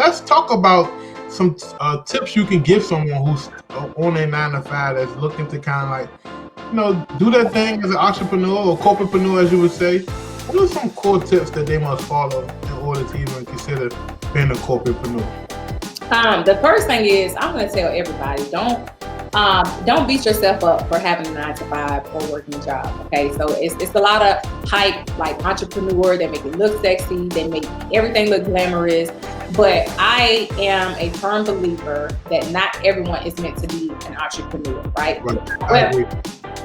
let's talk about some tips you can give someone who's on a 9-to-5 that's looking to kind of like, do their thing as an entrepreneur or corporatepreneur, as you would say. What are some core tips that they must follow in order to even consider being a corporatepreneur? The first thing is, I'm going to tell everybody, don't beat yourself up for having a 9-to-5 or working a job. Okay, so it's a lot of hype, like entrepreneur. They make it look sexy. They make everything look glamorous. But I am a firm believer that not everyone is meant to be an entrepreneur, right?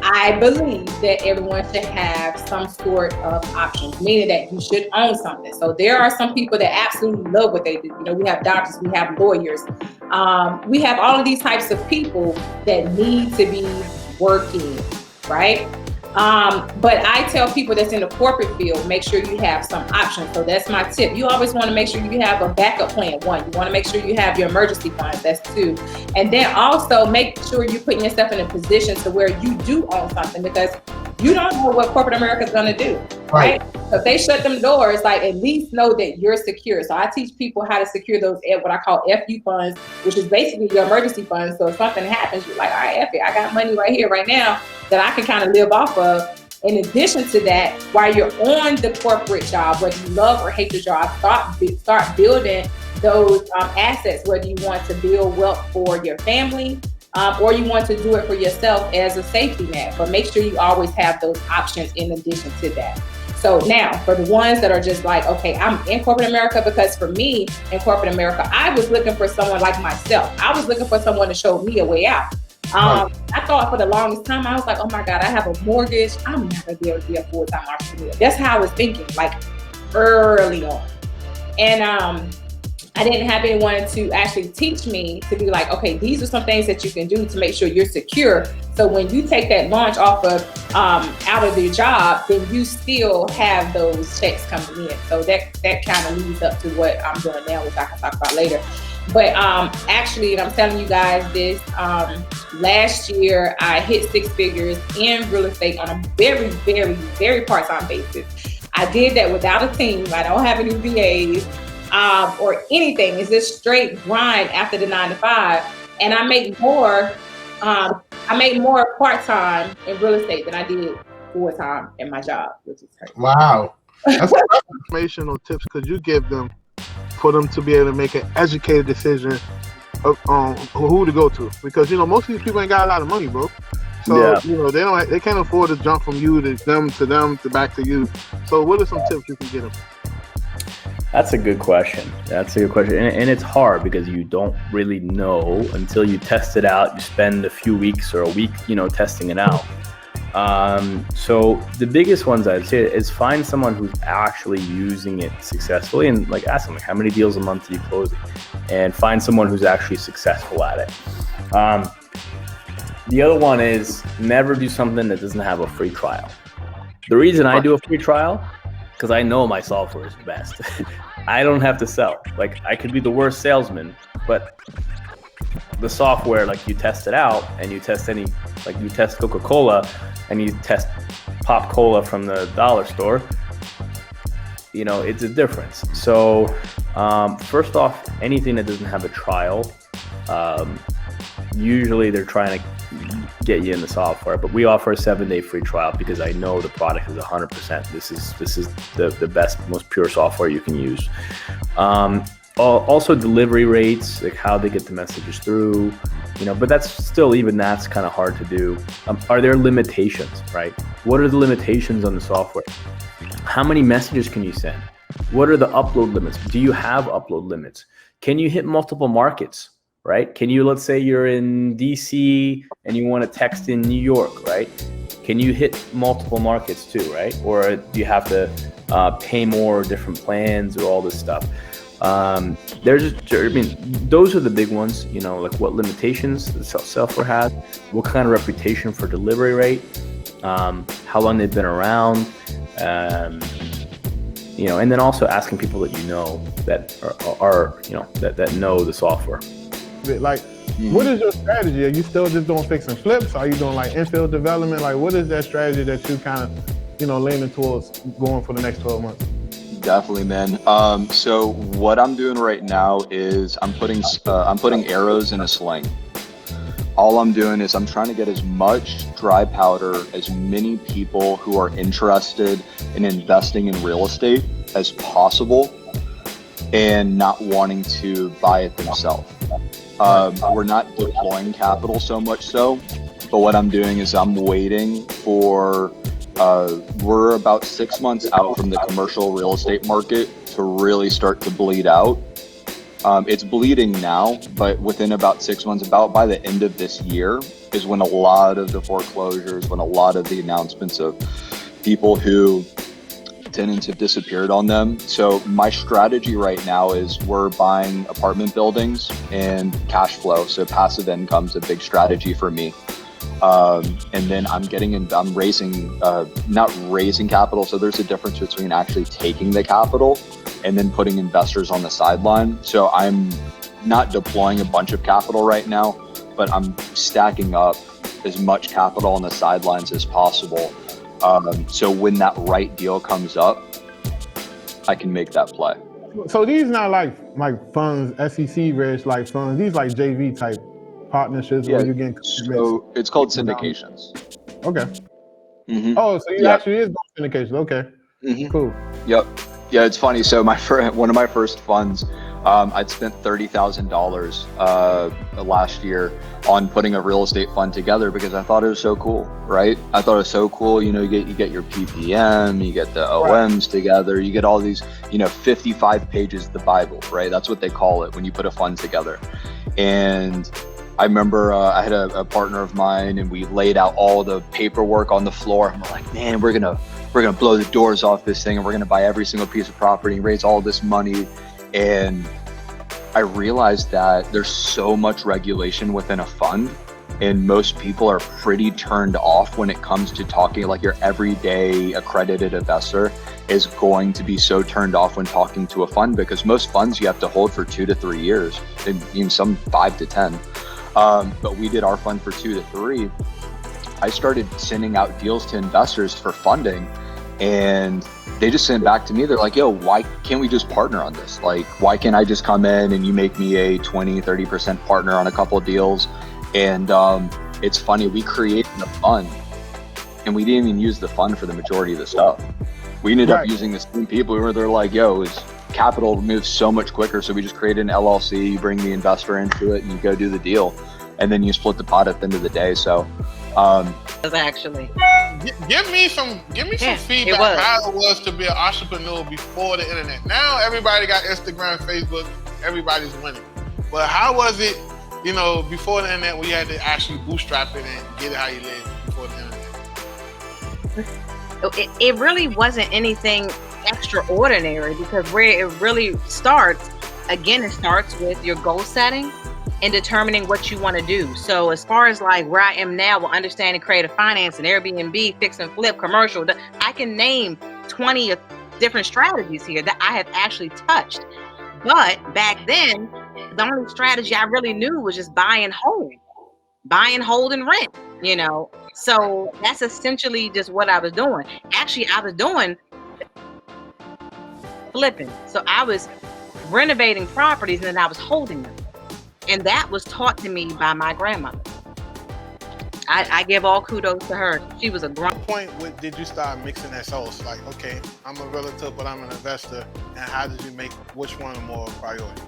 I believe that everyone should have some sort of options, meaning that you should own something. So there are some people that absolutely love what they do. We have doctors, we have lawyers, we have all of these types of people that need to be working, right? But I tell people that's in the corporate field, make sure you have some options. So that's my tip. You always want to make sure you have a backup plan. 1, you want to make sure you have your emergency funds. That's 2. And then also make sure you're putting yourself in a position to where you do own something, because you don't know what corporate America is going to do, right? So if they shut them doors, like, at least know that you're secure. So I teach people how to secure those, what I call FU funds, which is basically your emergency funds. So if something happens, you're like, all right, F it, I got money right here, right now, that I can kind of live off of. In addition to that, while you're on the corporate job, whether you love or hate the job, start building those assets, whether you want to build wealth for your family, or you want to do it for yourself as a safety net. But make sure you always have those options in addition to that. So now, for the ones that are just like, okay, I'm in corporate America, because for me, in corporate America, I was looking for someone like myself. I was looking for someone to show me a way out. I thought for the longest time, I was like, oh my God, I have a mortgage. I'm not going to be able to be a full-time entrepreneur. That's how I was thinking, like, early on. And I didn't have anyone to actually teach me to be like, okay, these are some things that you can do to make sure you're secure. So when you take that launch off of out of your job, then you still have those checks coming in. So that kind of leads up to what I'm doing now, which I can talk about later. But actually, and I'm telling you guys this, last year I hit 6 figures in real estate on a very, very, very part-time basis. I did that without a team. I don't have any VAs or anything. It's just straight grind after the 9-to-5. And I make more part-time in real estate than I did full-time in my job, which is crazy. Wow. That's informational tips could you give them for them to be able to make an educated decision on who to go to? Because most of these people ain't got a lot of money, bro. So they can't afford to jump from you to them to back to you. So what are some tips you can get them? That's a good question. And it's hard because you don't really know until you test it out. You spend a few weeks or a week, testing it out. So the biggest ones I'd say is find someone who's actually using it successfully, and like ask them, like, how many deals a month are you closing? And find someone who's actually successful at it. The other one is never do something that doesn't have a free trial. The reason I do a free trial, because I know my software is the best. I don't have to sell. Like, I could be the worst salesman, but the software, like, you test it out and you test you test Coca-Cola and you test Pop Cola from the dollar store, it's a difference. So first off, anything that doesn't have a trial, usually they're trying to get you in the software, but we offer a 7-day free trial because I know the product is 100%. This is the best, most pure software you can use. Also delivery rates, like how they get the messages through, but that's kind of hard to do. Are there limitations, right? What are the limitations on the software? How many messages can you send? What are the upload limits? Do you have upload limits? Can you hit multiple markets, right? Can you, let's say you're in DC and you want to text in New York, right? Can you hit multiple markets too, right? Or do you have to pay more, different plans, or all this stuff? Those are the big ones, like what limitations the software has, what kind of reputation for delivery rate, how long they've been around, and then also asking people that that are that know the software. Like, what is your strategy? Are you still just doing fix and flips? Are you doing like infill development? Like, what is that strategy that you kind of, leaning towards going for the next 12 months? Definitely, man. So what I'm doing right now is I'm putting arrows in a sling. All I'm doing is I'm trying to get as much dry powder, as many people who are interested in investing in real estate as possible and not wanting to buy it themselves. We're not deploying capital so much so, but what I'm doing is I'm waiting for, we're about 6 months out from the commercial real estate market to really start to bleed out. It's bleeding now, but within about 6 months, about by the end of this year, is when a lot of the foreclosures, when a lot of the announcements of people who tenants have disappeared on them. So my strategy right now is we're buying apartment buildings and cash flow. So passive income's a big strategy for me. And then I'm raising, not raising capital. So there's a difference between actually taking the capital and then putting investors on the sideline. So I'm not deploying a bunch of capital right now, but I'm stacking up as much capital on the sidelines as possible. So when that right deal comes up, I can make that play. So these not like funds, SEC rich like funds. These like JV type partnerships where you're getting commitments. So it's called syndications. Okay. Mm-hmm. Oh, so you actually is going syndication. Okay. Mm-hmm. Cool. Yep. Yeah, it's funny. So one of my first funds, I'd spent $30,000 last year on putting a real estate fund together because I thought it was so cool, right? I thought it was so cool. You know, you get your PPM, you get the OMs together, you get all these, 55 pages of the Bible, right? That's what they call it when you put a fund together. And I remember I had a partner of mine, and we laid out all the paperwork on the floor. And we're like, man, we're gonna blow the doors off this thing, and we're gonna buy every single piece of property and raise all this money. And I realized that there's so much regulation within a fund, and most people are pretty turned off when it comes to talking. Like your everyday accredited investor is going to be so turned off when talking to a fund, because most funds you have to hold for 2 to 3 years, and even some 5 to 10. But we did our fund for 2 to 3. I started sending out deals to investors for funding, and they just sent back to me. They're like, yo, why can't we just partner on this? Like, why can't I just come in and you make me a 20, 30% partner on a couple of deals? And it's funny, we created a fund and we didn't even use the fund for the majority of the stuff. We ended up using the same people where they're like, yo, capital moves so much quicker. So we just created an LLC, you bring the investor into it and you go do the deal. And then you split the pot at the end of the day. So actually give me some feedback how it was to be an entrepreneur before the internet. Now everybody got Instagram, Facebook, everybody's winning. But how was it, before the internet, when you had to actually bootstrap it and get it how you live before the internet? It really wasn't anything extraordinary, because where it really starts, again, it starts with your goal setting and determining what you want to do. So as far as like where I am now with understanding creative finance and Airbnb, fix and flip, commercial, I can name 20 different strategies here that I have actually touched. But back then, the only strategy I really knew was just buy and hold and rent, So that's essentially just what I was doing. Actually, I was doing flipping. So I was renovating properties and then I was holding them. And that was taught to me by my grandmother. I give all kudos to her. She was a grown. At what point did you start mixing that sauce? Like, okay, I'm a realtor, but I'm an investor. And how did you make which one more priority?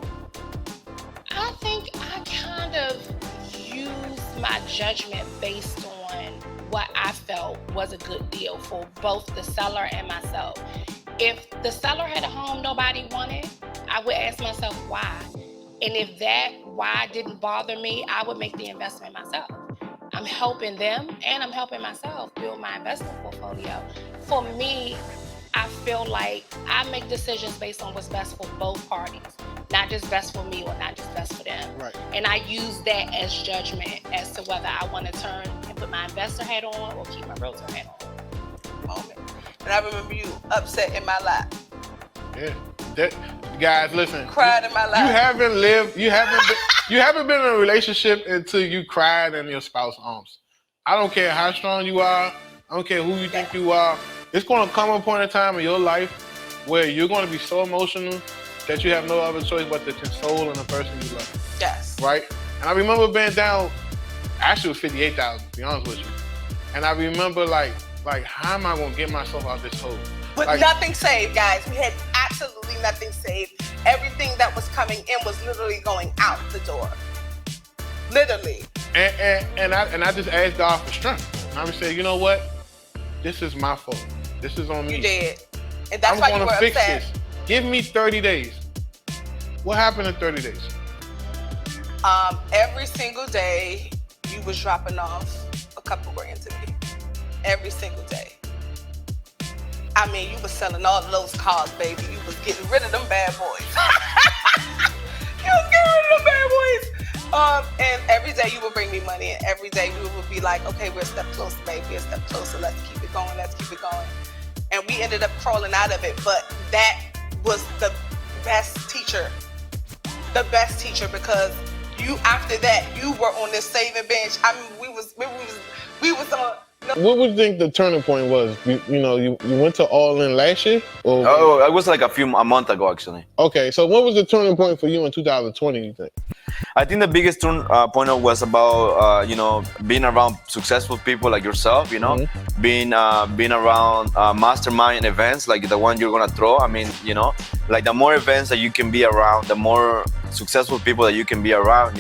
I think I kind of used my judgment based on what I felt was a good deal for both the seller and myself. If the seller had a home nobody wanted, I would ask myself why. And if that why didn't bother me, I would make the investment myself. I'm helping them and I'm helping myself build my investment portfolio. For me, I feel like I make decisions based on what's best for both parties, not just best for me or not just best for them. Right. And I use that as judgment as to whether I want to turn and put my investor hat on or keep my realtor hat on. Moment. And I remember you upset in my lap. Yeah. Guys, listen. Cried in my lap. You haven't been in a relationship until you cried in your spouse's arms. I don't care how strong you are. I don't care who you think you are. It's going to come a point in time in your life where you're going to be so emotional that you have no other choice but to console in the person you love. Yes. Right? And I remember being down, actually it was 58,000, to be honest with you. And I remember like how am I going to get myself out of this hole? But like, nothing saved, guys. We had absolutely nothing saved. Everything that was coming in was literally going out the door. Literally. And I just asked God for strength. And I would say, you know what? This is my fault. This is on me. You did. And that's why you were fix upset. This. Give me 30 days. What happened in 30 days? Every single day, you was dropping off a couple grand to me. Every single day. I mean, you was selling all of those cars, baby. You was getting rid of them bad boys. You was getting rid of them bad boys. And every day you would bring me money, and every day we would be like, okay, we're a step closer, baby. We're a step closer. Let's keep it going. Let's keep it going. And we ended up crawling out of it, but that was the best teacher. The best teacher, because you, after that, you were on this saving bench. I mean, we was on. What would you think the turning point was? You went to All In last year? Or? Oh, it was like a month ago, actually. Okay, so what was the turning point for you in 2020, you think? I think the biggest turn point was about, being around successful people like yourself, being around mastermind events like the one you're going to throw. I mean, like the more events that you can be around, the more successful people that you can be around,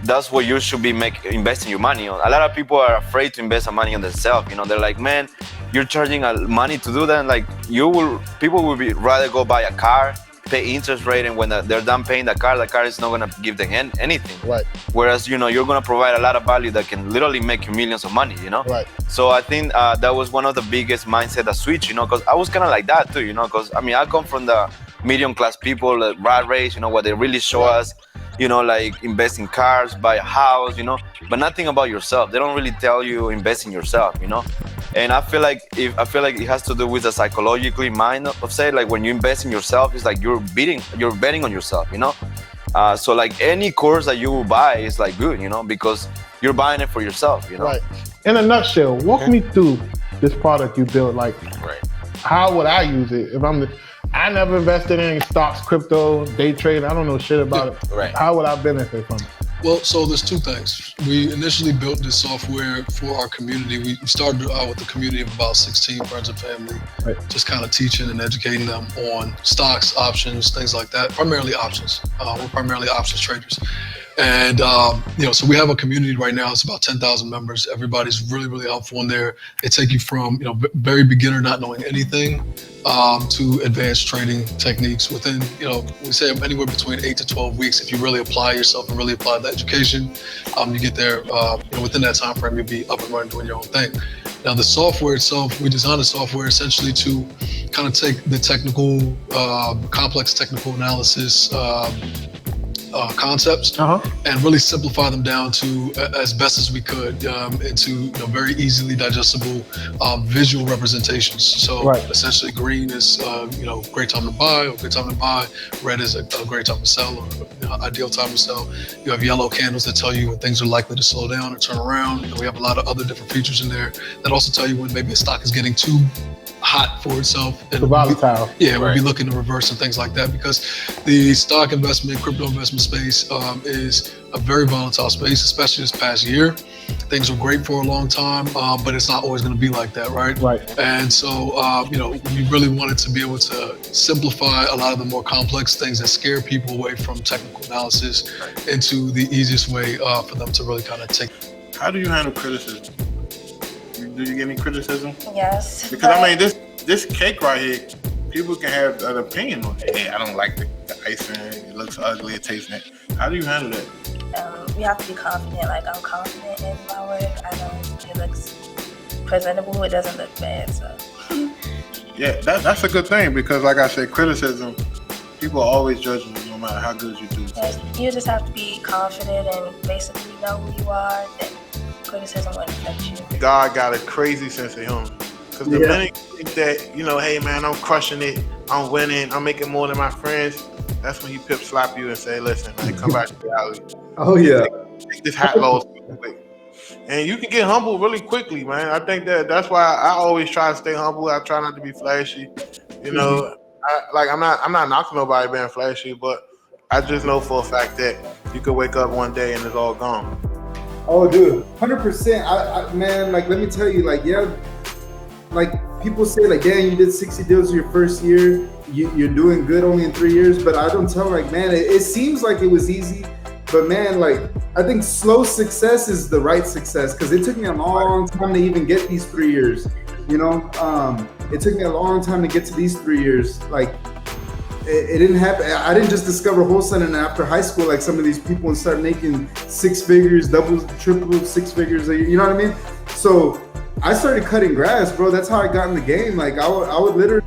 that's what you should be investing your money on. A lot of people are afraid to invest money on themselves. They're like, man, you're charging money to do that. And like people will rather go buy a car, pay interest rate, and when they're done paying the car is not gonna give them anything. Right. Whereas you're gonna provide a lot of value that can literally make you millions of money. Right. So I think that was one of the biggest mindset switch. Because I was kind of like that too. Because I mean I come from the medium class people, the rat race. What they really show us. Like invest in cars, buy a house, but nothing about yourself. They don't really tell you invest in yourself, And I feel like it has to do with the psychologically mind of say, like when you invest in yourself, it's like you're betting on yourself, So like any course that you will buy is like good, because you're buying it for yourself, Right. In a nutshell, walk me through this product you built. Like, right. How would I use it if I never invested in stocks, crypto, day trade. I don't know shit about it. Right. How would I benefit from it? Well, so there's two things. We initially built this software for our community. We started out with a community of about 16 friends and family, right. Just kind of teaching and educating them on stocks, options, things like that. Primarily options. We're primarily options traders. And, so we have a community right now. It's about 10,000 members. Everybody's really, really helpful in there. They take you from, very beginner, not knowing anything, to advanced trading techniques within, we say anywhere between 8 to 12 weeks. If you really apply yourself and really apply the education, you get there, within that time frame, you'll be up and running doing your own thing. Now, the software itself, we designed the software essentially to kind of take the technical, complex technical analysis, concepts and really simplify them down to as best as we could into very easily digestible visual representations. So right. Essentially green is great time to buy or good time to buy, red is a great time to sell or ideal time to sell. You have yellow candles that tell you when things are likely to slow down or turn around, and we have a lot of other different features in there that also tell you when maybe a stock is getting too hot for itself. And volatile. We'll be looking to reverse and things like that, because the stock investment, crypto investment space is a very volatile space, especially this past year. Things were great for a long time, but it's not always going to be like that, right? Right. And so, we really wanted to be able to simplify a lot of the more complex things that scare people away from technical analysis into the easiest way for them to really kind of take. How do you handle criticism? Do you get any criticism? Yes. Because I mean, this cake right here, people can have an opinion on it. Hey, I don't like the icing. It looks ugly. It tastes bad. How do you handle that? You have to be confident. Like, I'm confident in my work. I know it looks presentable. It doesn't look bad. So. Yeah, that's a good thing, because, like I said, criticism. People are always judging you, no matter how good you do. Yes, you just have to be confident and basically know who you are. Then criticism won't affect you. God got a crazy sense of humor. Because the minute you think that, hey man, I'm crushing it, I'm winning, I'm making more than my friends, that's when he pip slap you and say, listen, man, come back to reality. Oh yeah. Take this hot loss quick. And you can get humble really quickly, man. I think that's why I always try to stay humble. I try not to be flashy. I'm not knocking nobody being flashy, but I just know for a fact that you could wake up one day and it's all gone. Oh, dude, 100%. Man, like, let me tell you, like, yeah, like people say, like, damn, you did 60 deals your first year. You're doing good only in 3 years, but I don't tell, like, man, it seems like it was easy, but man, like, I think slow success is the right success, because it took me a long time to even get these 3 years. You know, it took me a long time to get to these 3 years. Like, it didn't happen. I didn't just discover wholesaling after high school like some of these people and start making 6 figures, double, triple, 6 figures. You know what I mean? So I started cutting grass, bro. That's how I got in the game. Like I would literally